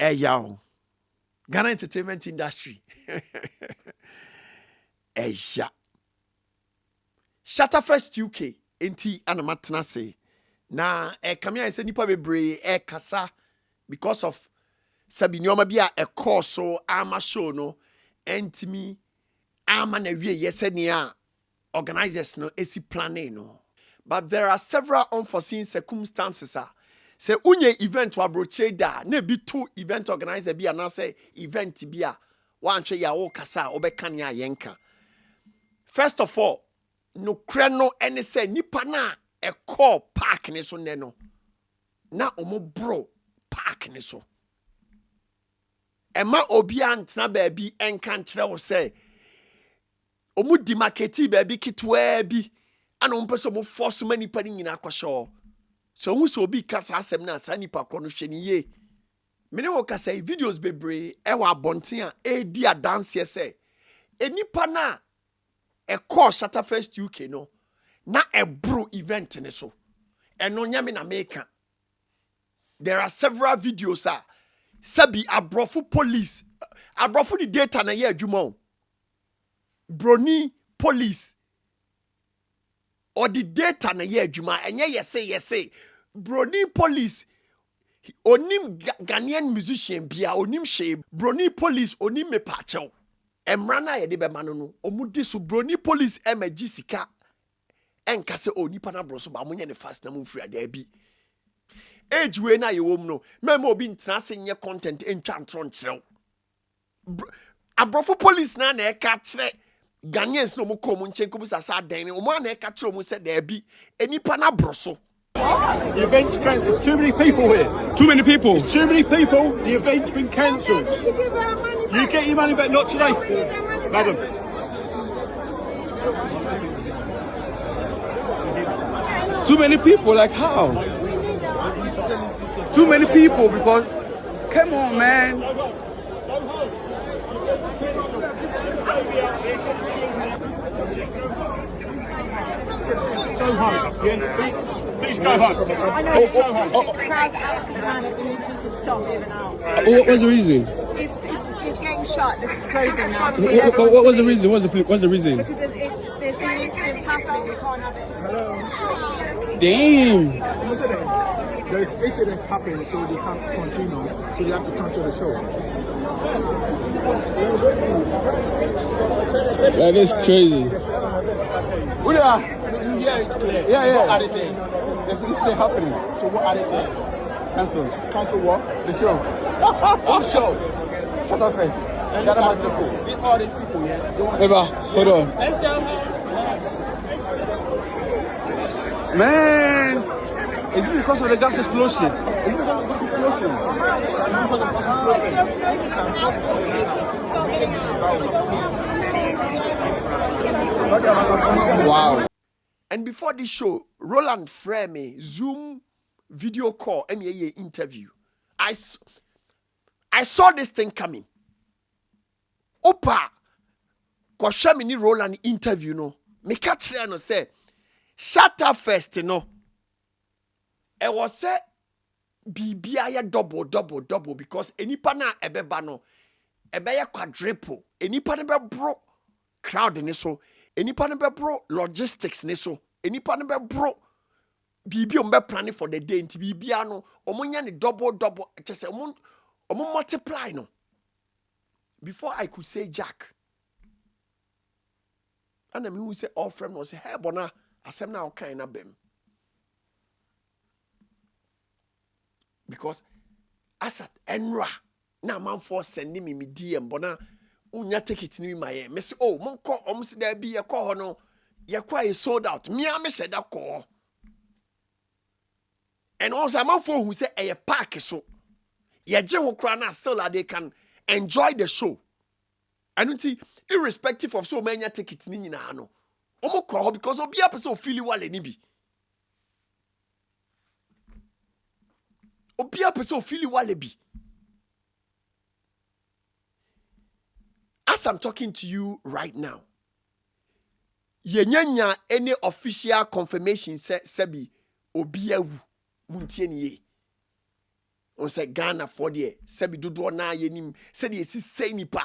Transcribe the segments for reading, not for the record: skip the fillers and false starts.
Hey, yo. Ghana entertainment industry. Hey, yeah. ShattaFest UK. Enti anamatna say. Na kamia ese nipa bebre kasa because of sabi nyoma bia course so ama show no entimi ama na wie yesenia organizers no esi planning no. But there are several unforeseen circumstances. Say unye event wa broche da na bi two event organizer bi na say event bi a wanhwe ya wo kasa obeka ne ayenka. First of all, no kre no ene say nipa na e call park ne so ne no. Na omo bro park ne so. Ema obi antna ba bi enka nkyere wo say omu di marketi ba bi kitwa bi ana omo pese omo force mani pa ni nyina kwahye. So who so be kasa asem na sa nipa kro no hwe ni ye. Mene wo kasa videos bebre e wa abonten a e di adanse se enipa na e call ShattaFest UK no na e bro event ne so. Eno nyame na meka. There are several videos sabi abrofu police abrofu di data na ye adwuma. Broni police or the data na ye adwuma enye yese broni police onim Ghanaian musician bia onim she broni police onim me pachew emra na ye de be mano no omudi so broni police emergi sika enka se onipa na bro so ba munye ne fast na mumfiri ada bi age we na ye wom no memo obi ntena se nye content entwa ntro nkyerɛw abrofo police na eka kyerɛ Ghanaians no mo kom nchen ko bisa sa dan ne o ma na eka kyerɛ mo se da bi enipa na bro so. The event's cancelled. Too many people here. Too many people. Too many people. The event's been cancelled. You get your money back, not today, madam. Too many people, like how? Too many people because, come on, man. Go home. Yeah. Please go home. I know the crowd's absolutely mad. I think you can stop moving out. What was the reason? It's getting shut. This is closing now. So What was the reason? What's the reason? Because there's been incidents happening. We can't have it. Damn. There's incidents happening, so they can't continue. So they have to cancel the show. That is crazy. Yeah, it's clear. Yeah. What are they saying? This is happening. So what are they saying? Cancel. Cancel what? The show. What show? ShattaFest. And look at people. All these people, yeah. They want Eva, hold on. Let's go. Man, is it because of the gas explosion? Wow. And before this show, Roland Freme Zoom video call MEA interview. I saw this thing coming. Opa, kwa mini Roland interview no. Me catch no say ShattaFest no. E was say bibia double because enipa na ebeba no ebe ya quadruple. Enipa na be bro crowd ni so. Enipa ne be bro logistics ne so. Enipa ne be bro bibi on be planning for the day nti bibia no omunya ne double chese omu multiply no. Before I could say Jack, and I mean who say all friend was say hey Bonah asem na okay na bem. Because asat enra na man for sending me DM Bonah unya take it ni my me say oh mon call si there be ye call no ye kwa sold out me am said that call and also man for who say e park so ye je ho kra na still they can enjoy the show and irrespective of so many tickets ni nyina no omo call because obi a person feel wale ni bi obi a person feel wale bi. As I'm talking to you right now, yenyanya any official confirmation say sebi obiawu muntie niye. On say Ghana for the sebi dodo na yenim said ye say nipa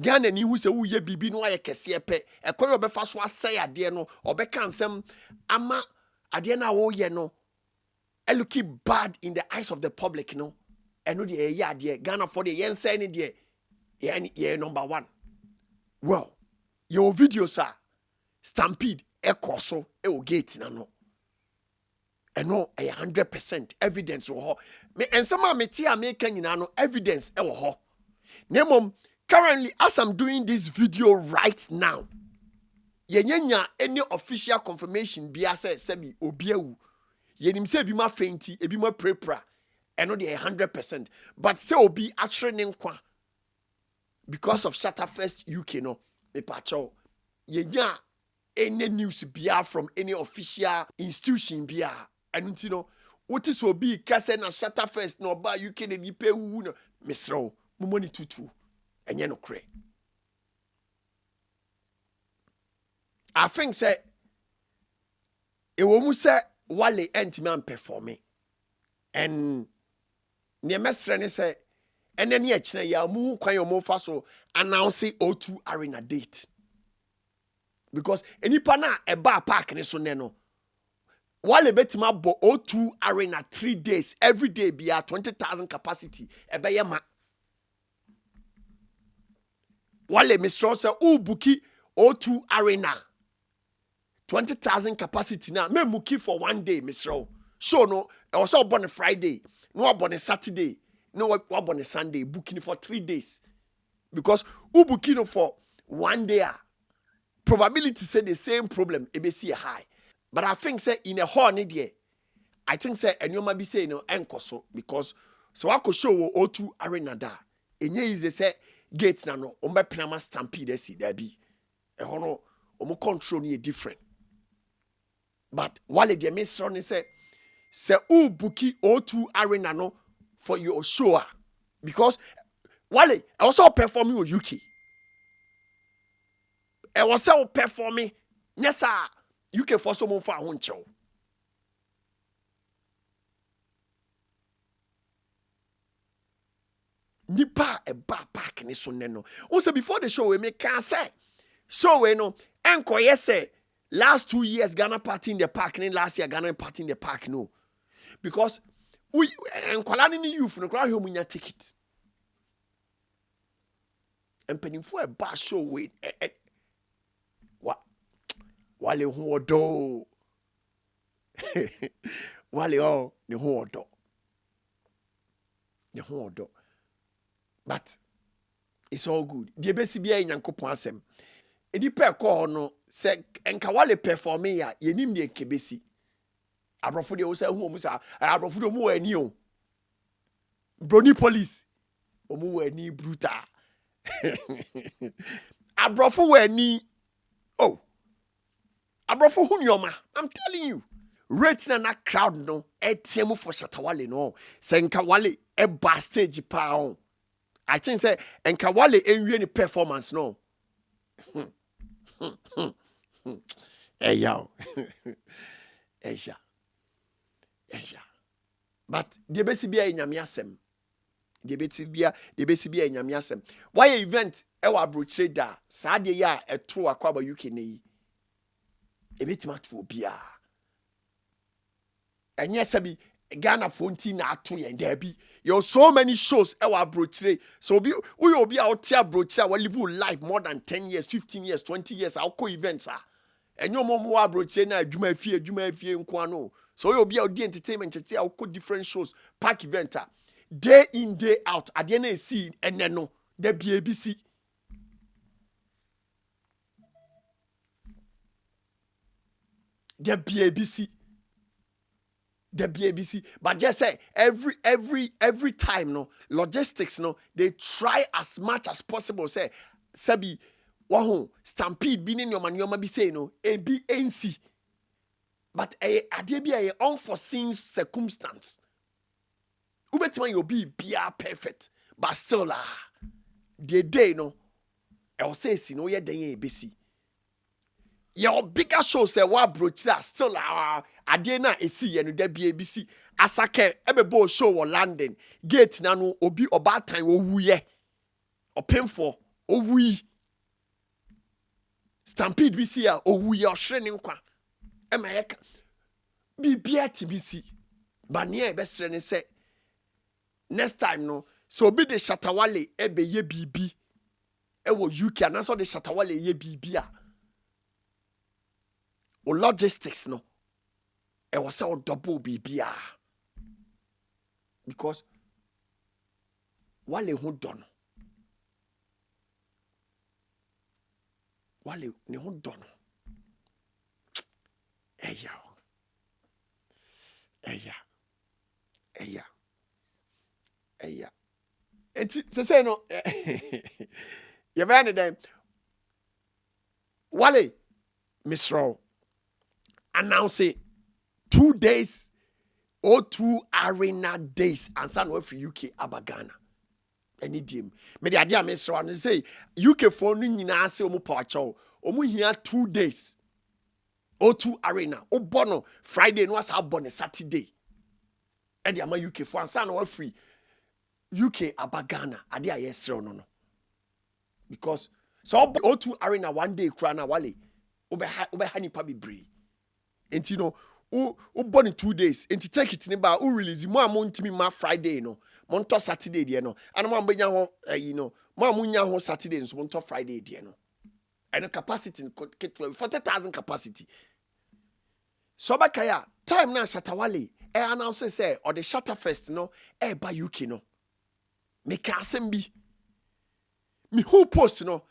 Ghana ni hu se wo ye bibi no aye kese pe ekoy obefa so asay ade no obeka nsem ama ade na wo ye no looking bad in the eyes of the public no eno de ye ade Ghana for the yen say ni de ye number 1 well your video sir stampede ekoso e o gate na no eno 100% evidence wo ho me ensema meti a make nyina no evidence e wo ho nemom currently as I'm doing this video right now yenya any official confirmation bia say sebi obiawu yenim say bi ma fenti ebi ma prepra eno de 100% but say obi atwere ne nkwa because of ShattaFest UK no me pacho yenya any news bia from any official institution bia anu ti no what is obi kase na ShattaFest no ba UK ne nipa wu no misro momoni tutu enye no kre I think say e wo mu say wale entman performing and ne mesre ne say enene e kire ya mu kwan yo mo fa so announce O2 Arena date because enipa na e ba park ne so ne no wale betima bo O2 Arena 3 days every day be 20,000 capacity e be yema wale mistro say ubuki O2 Arena 20,000 capacity now me muki for 1 day mistro so no I was born on Friday no born on Saturday no born on Sunday booking for 3 days because ubuki no for 1 day probability say the same problem e be see high but I think say in a hall need there I think say enyoma be say no enkoso because so I could show O2 Arena da enye easy say gate na no ombe penama stampede si da bi e hono omo control ni different but wale de misro ni say ubuki O2 Arena no for your show because wale also performing with UK e was say performing yes sir UK for someone for ho nchew nipa e ba park ni so ne no also before the show we make can say show we no enko say last 2 years Ghana party in the park and last year Ghana party in the park no because we enkola ni youth no kra hwe munya ticket empanimfo e ba show we wale hu odo wale o ni hu odo but it's all good the besi bia nyankopon asem edi pe ko no se enka wale performing ya yenim de kebesi abrofo de wo se hu omu sa abrofo de mu ani o brony police omu wani brutal abrofo wani oh abrofo hu nyoma I'm telling you rate na crowd no etiemu for Shatta wale no se enka wale e ba stage pa on I think say enka wale enwie ni performance no hey yo Asia but the besi bia enyame asem the besi bia enyame asem why event e wa brochre da saa de ya eto akwaba UK nei ebetima to bia enye sabi Ghana fonti na ato yen da bi you so many shows e wa brochre so bi we obi a otia brochre we live life more than 10 years 15 years 20 years alko events enyo mo wa brochre na adwuma afie nko ano so we obi a odi entertainment chete alko different shows park event day in day out ade na see ene no da bi abc the BBC, but just say every time no logistics no they try as much as possible say sabi waho stampede bi ne nyoma bi say no ebi NC but ade bi a unforeseen circumstance ubetima you be bia perfect but still the day no I will say si no ye den ye besi your bigger show say wa broach that still ade na esi ye no da bia bisi asake ebebo show or London gate na no obi oba time owuye opemfo owui stampede bi si a owuye ohre ne nkwa ema yeka bibia tibisi bania ebesre ne se next time no so obi de Shatawale ebe ye bibi ewo UK and so de Shatawale ye bibi a o logistics no e was say o double bibi a because wale ho don wale ne ho don eya eti say no you ban them wale misro announce it 2 days or 2 arena days and san no free UK abagana any dim me the idea misro and say UK for no nyina say omo pawacho omo hia 2 days or 2 arena o bono Friday no as abone Saturday e dey ama UK for and san no free UK abagana ade a yesre no because so O2 arena 1 day kra na wale obe nipa bebre enti no o born in 2 days enti take it ne ba o release mo amontimi ma Friday no mo nto Saturday de no and mo ambenya ho mo amunya ho Saturday so mo nto Friday de no and capacity 40,000 capacity so bakaya time na Shatawale announce say or the ShattaFest no ba UK no me ka asem bi me who post no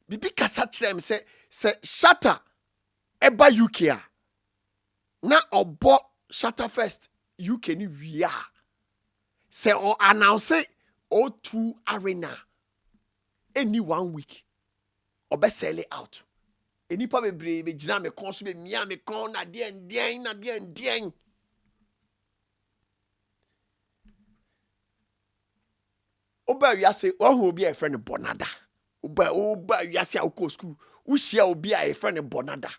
bibi kasa kyerem say Shatta eba UK a na obo ShattaFest UK ni wia say o announce O2 arena any 1 week obe sell it out enipa bebre be gina me kon so be mia me kon na de ndien oba wiase ohu obi a friend Bonada oba wiase a uko school uhia obi a friend Bonada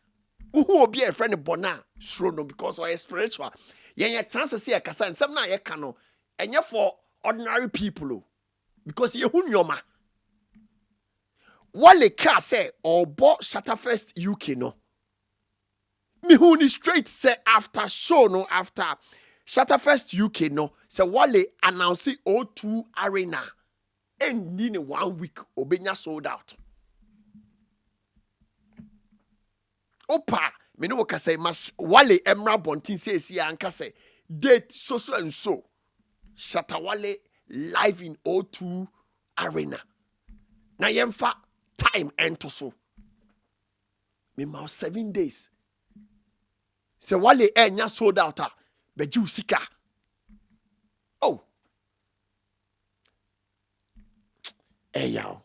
uhu obi a friend Bonah suro no because we spiritual yen transese e kasa nsem na ye ka no enye for ordinary people because ye hu nyoma wale ka say obo ShattaFest UK no me hu ni straight say after show no after ShattaFest UK no say wale announce O2 arena and in 1 week obenya sold out opa me no ka say mas wale emra bontin say si anka say date so and so Shatawale live in O2 arena na yemfa time ento so me ma 7 days say wale enya sold out beji usika oh eya